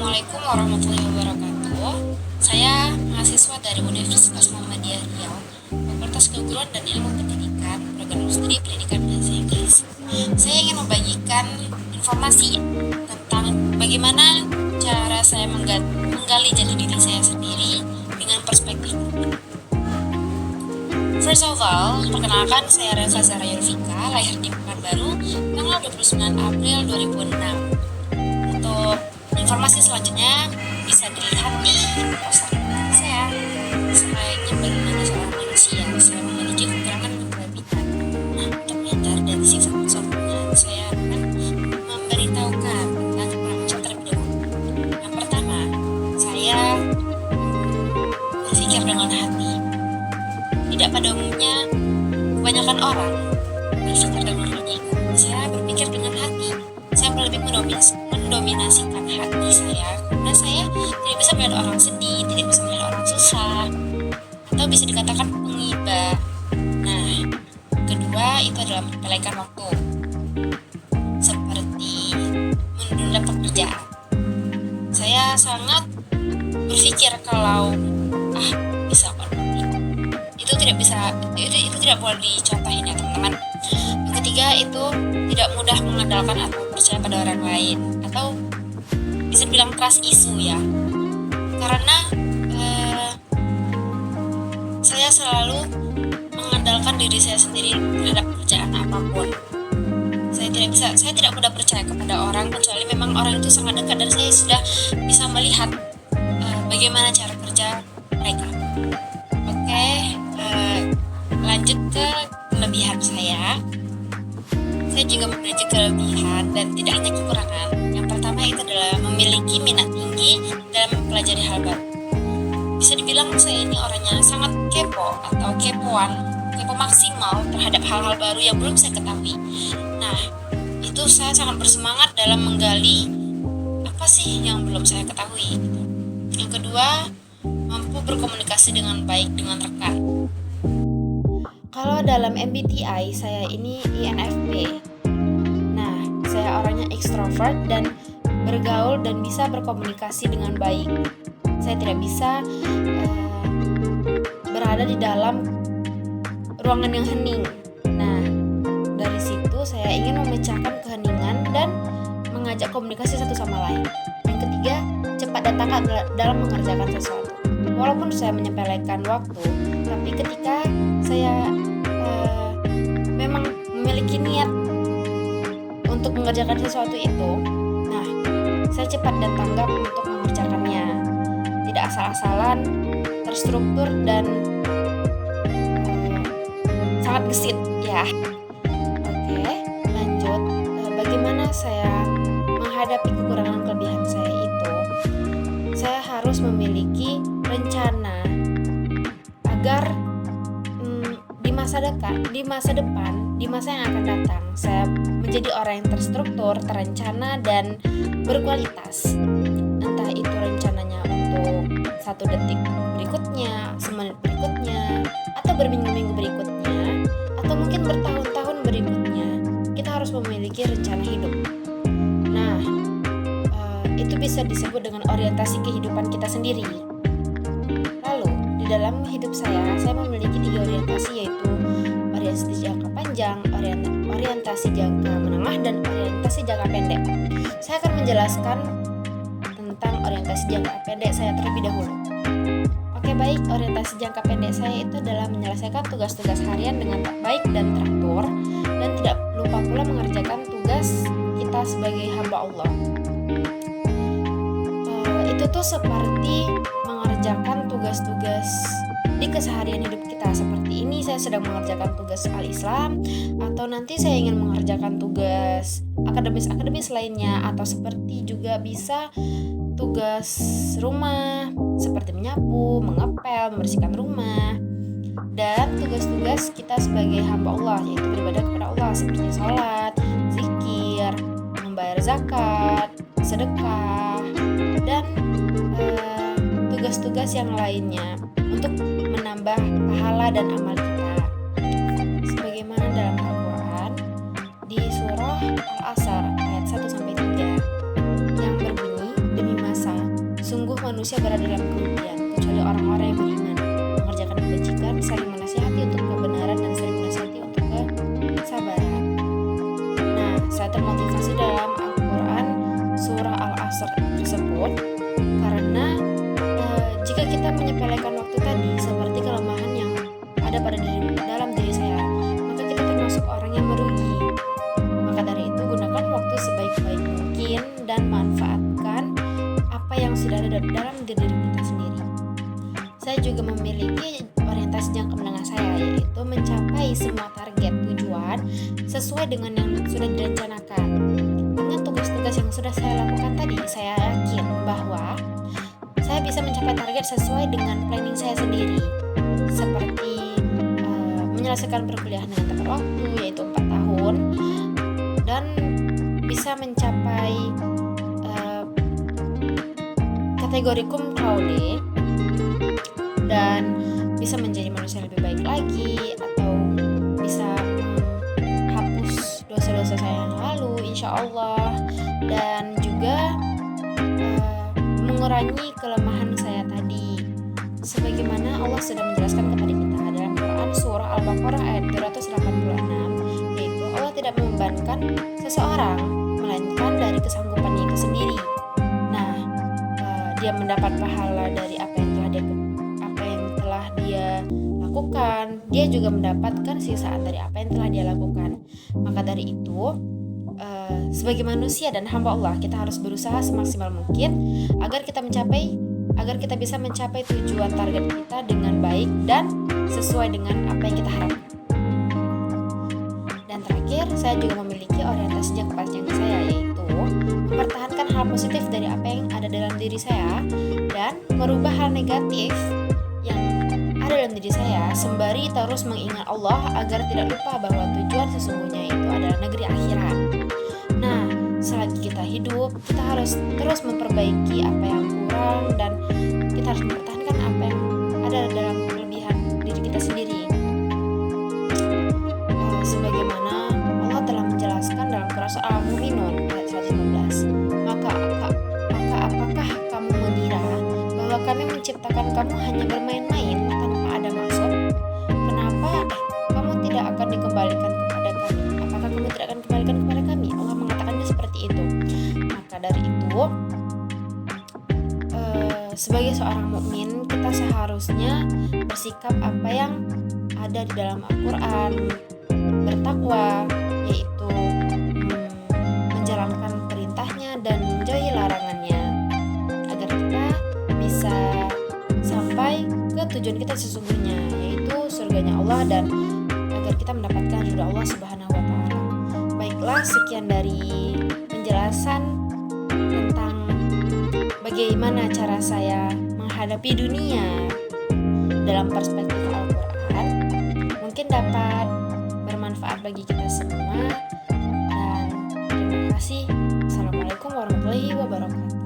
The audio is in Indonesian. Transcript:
Assalamualaikum warahmatullahi wabarakatuh. Saya mahasiswa dari Universitas Muhammadiyah Riau, Fakultas Keguruan dan Ilmu Pendidikan, Program Studi Pendidikan Bahasa Inggris. Saya ingin membagikan informasi tentang bagaimana cara saya menggali jati diri saya sendiri dengan perspektif. First of all, perkenalkan saya Relsa Zara Yulfika, lahir di Pekanbaru, tanggal 29 April 2006. Untuk informasi selanjutnya bisa dilihat di poster saya. Selayaknya bagaimana seorang manusia, saya memiliki kekurangan dan kelebihan. Nah, untuk menghindar dari sifat kesombongan, saya akan memberitahukan tentang kekurangan saya terlebih dahulu. Yang pertama, saya berpikir dengan hati. Tidak pada umumnya, kebanyakan orang berpikir dengan logika. Saya berpikir dengan hati. Saya lebih mendominasikan hati saya karena saya tidak bisa melihat orang sedih, tidak bisa melihat orang susah, atau bisa dikatakan pengiba. Nah, kedua itu adalah menyepelekan waktu, seperti menunda pekerjaan. Saya sangat berpikir kalau bisa kok nanti. Itu tidak boleh dicontohin ya teman-teman. Yang ketiga itu tidak mudah mengandalkan atau percaya pada orang lain, atau bisa bilang trust issue ya, karena saya selalu mengandalkan diri saya sendiri terhadap pekerjaan apapun. Saya tidak mudah percaya kepada orang kecuali memang orang itu sangat dekat dan saya sudah bisa melihat bagaimana cara kerja mereka. Oke, lanjut ke kelebihan saya. Saya juga memiliki kelebihan dan tidak hanya kekurangan. Yang pertama itu adalah memiliki minat tinggi dalam mempelajari hal baru. Bisa dibilang saya ini orangnya sangat kepo atau kepo maksimal terhadap hal-hal baru yang belum saya ketahui. Nah, itu saya sangat bersemangat dalam menggali apa sih yang belum saya ketahui. Yang kedua, mampu berkomunikasi dengan baik dengan rekan. Kalau dalam MBTI saya ini INFP. Nah, saya orangnya ekstrovert dan bergaul dan bisa berkomunikasi dengan baik. Saya tidak bisa berada di dalam ruangan yang hening. Nah, dari situ saya ingin memecahkan keheningan dan mengajak komunikasi satu sama lain. Yang ketiga, cepat dan tanggap dalam mengerjakan sesuatu. Walaupun saya menyepelekan waktu, tapi ketika saya memang memiliki niat untuk mengerjakan sesuatu itu, nah, saya cepat dan tanggap untuk mengerjakannya. Tidak asal-asalan, terstruktur dan sangat gesit ya. Oke, lanjut. Bagaimana saya menghadapi kekurangan kelebihan saya itu? Saya harus memiliki rencana agar di masa depan, di masa yang akan datang, saya menjadi orang yang terstruktur, terencana, dan berkualitas. Entah itu rencananya untuk 1 detik berikutnya, semenit berikutnya, atau berminggu-minggu berikutnya, atau mungkin bertahun-tahun berikutnya. Kita harus memiliki rencana hidup. Nah, itu bisa disebut dengan orientasi kehidupan kita sendiri. Lalu, di dalam hidup saya memiliki 3 orientasi, yaitu orientasi jangka panjang, orientasi jangka menengah, dan orientasi jangka pendek. Saya akan menjelaskan tentang orientasi jangka pendek saya terlebih dahulu. Oke, baik. Orientasi jangka pendek saya itu adalah menyelesaikan tugas-tugas harian dengan baik dan teratur, dan tidak lupa pula mengerjakan tugas kita sebagai hamba Allah. Itu tuh seperti mengerjakan tugas-tugas di keseharian hidup kita. Seperti ini saya sedang mengerjakan tugas Al-Islam, atau nanti saya ingin mengerjakan tugas akademis lainnya, atau seperti juga bisa tugas rumah seperti menyapu, mengepel, membersihkan rumah, dan tugas-tugas kita sebagai hamba Allah, yaitu beribadah kepada Allah seperti sholat, zikir, membayar zakat, sedekah, dan tugas-tugas yang lainnya untuk menambah pahala dan amal kita. Sebagaimana dalam Al-Quran di surah Al-Asr ayat 1-3 yang berbunyi, demi masa manusia berada dalam kerugian, kecuali orang-orang yang beriman, mengerjakan kebajikan, saling menasihati untuk kebenaran, dan saling menasihati untuk kesabaran. Nah, saya termotivasi dalam Al-Quran surah Al-Asr tersebut karena jika kita menyepelekan waktu tadi seperti kelemahan yang ada pada dalam diri saya, maka kita termasuk orang yang merugi. Maka dari itu, gunakan waktu sebaik-baik mungkin dan manfaatkan apa yang sudah ada dalam diri kita sendiri. Saya juga memiliki orientasi jangka menengah saya, yaitu mencapai semua target tujuan sesuai dengan yang sudah direncanakan. Dengan tugas-tugas yang sudah saya lakukan tadi, saya yakin bahwa saya bisa mencapai target sesuai dengan planning saya sendiri, seperti menyelesaikan perkuliahan dengan tepat waktu, yaitu 4 tahun, dan bisa mencapai kategori cum laude, dan bisa menjadi manusia lebih baik lagi, atau bisa menghapus dosa-dosa saya yang lalu, insya Allah, dan juga mengurangi kelemahan saya tadi, sebagaimana Allah sudah menjelaskan kepada kita dalam Quran surah Al-Baqarah ayat 286, yaitu Allah tidak membebankan seseorang melainkan dari kesanggupannya itu sendiri. Nah, dia mendapat pahala dari apa yang telah dia lakukan, dia juga mendapatkan sisaan dari apa yang telah dia lakukan. Maka dari itu, sebagai manusia dan hamba Allah, kita harus berusaha semaksimal mungkin agar kita bisa mencapai tujuan target kita dengan baik dan sesuai dengan apa yang kita harapkan. Dan terakhir, saya juga memiliki orientasi jangka panjang saya, yaitu mempertahankan hal positif dari apa yang ada dalam diri saya dan merubah hal negatif yang ada dalam diri saya, sembari terus mengingat Allah agar tidak lupa bahwa tujuan sesungguhnya itu adalah negeri akhirat. Nah, selagi kita hidup, kita harus terus memperbaiki apa yang kurang, dan kita harus mempertahankan apa yang ada dalam kelebihan diri kita sendiri. Sebagaimana Allah telah menjelaskan dalam surah Al-Mu'minun ayat 115, maka apakah kamu mengira bahwa kami menciptakan kamu hanya bermain-main tanpa ada maksud? Kenapa kamu tidak akan dikembalikan kepada kami? Apakah kamu tidak akan kembalikan kepada kami? Allah mengatakannya seperti itu. Maka dari itu, sebagai seorang mukmin, kita seharusnya bersikap apa yang ada di dalam Al-Quran, bertakwa, yaitu menjalankan perintahnya dan menjauhi larangannya, agar kita bisa sampai ke tujuan kita sesungguhnya, yaitu surganya Allah, dan agar kita mendapatkan ridha Allah Subhanahu wa Ta'ala. Baiklah, sekian dari penjelasan tentang bagaimana cara saya menghadapi dunia dalam perspektif Al-Quran. Mungkin dapat bermanfaat bagi kita semua, dan terima kasih. Assalamualaikum warahmatullahi wabarakatuh.